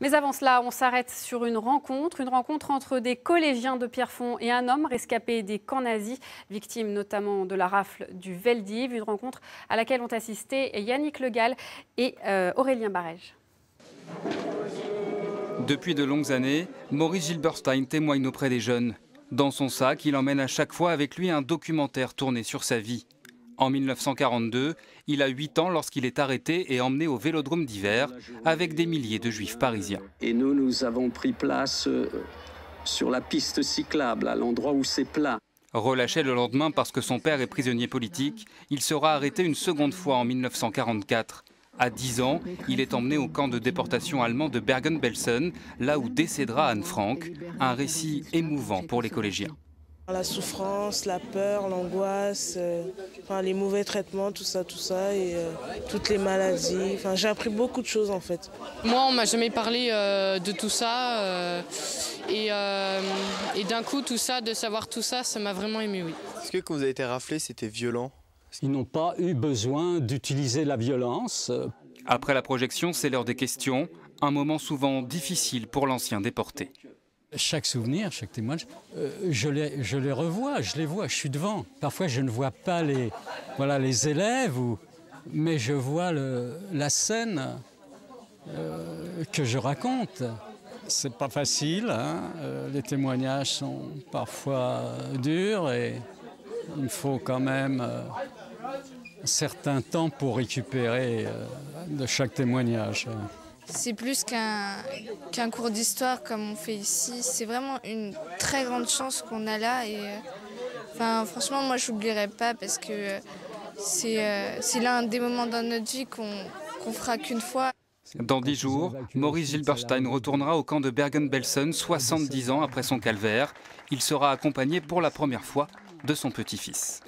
Mais avant cela, on s'arrête sur une rencontre entre des collégiens de Pierrefonds et un homme rescapé des camps nazis, victime notamment de la rafle du Veldiv. Une rencontre à laquelle ont assisté Yannick Le Gall et Aurélien Barège. Depuis de longues années, Maurice Gilberstein témoigne auprès des jeunes. Dans son sac, il emmène à chaque fois avec lui un documentaire tourné sur sa vie. En 1942, il a 8 ans lorsqu'il est arrêté et emmené au Vélodrome d'hiver avec des milliers de juifs parisiens. Et nous avons pris place sur la piste cyclable, à l'endroit où c'est plat. Relâché le lendemain parce que son père est prisonnier politique, il sera arrêté une seconde fois en 1944. À 10 ans, il est emmené au camp de déportation allemand de Bergen-Belsen, là où décédera Anne Frank, un récit émouvant pour les collégiens. La souffrance, la peur, l'angoisse, les mauvais traitements, tout ça, et toutes les maladies. J'ai appris beaucoup de choses en fait. Moi, on m'a jamais parlé de tout ça. Et d'un coup, tout ça, de savoir tout ça, ça m'a vraiment ému, oui. Est-ce que quand vous avez été raflé, c'était violent ? Ils n'ont pas eu besoin d'utiliser la violence. Après la projection, c'est l'heure des questions, un moment souvent difficile pour l'ancien déporté. Chaque souvenir, chaque témoignage, je les revois, je les vois, je suis devant. Parfois, je ne vois pas les élèves, mais je vois la scène que je raconte. C'est pas facile, hein. Les témoignages sont parfois durs et il faut quand même un certain temps pour récupérer de chaque témoignage. C'est plus qu'un cours d'histoire comme on fait ici. C'est vraiment une très grande chance qu'on a là. Et, franchement, moi, je n'oublierai pas parce que c'est l'un des moments dans notre vie qu'on fera qu'une fois. Dans 10 jours, Maurice Gilberstein retournera au camp de Bergen-Belsen, 70 ans après son calvaire. Il sera accompagné pour la première fois de son petit-fils.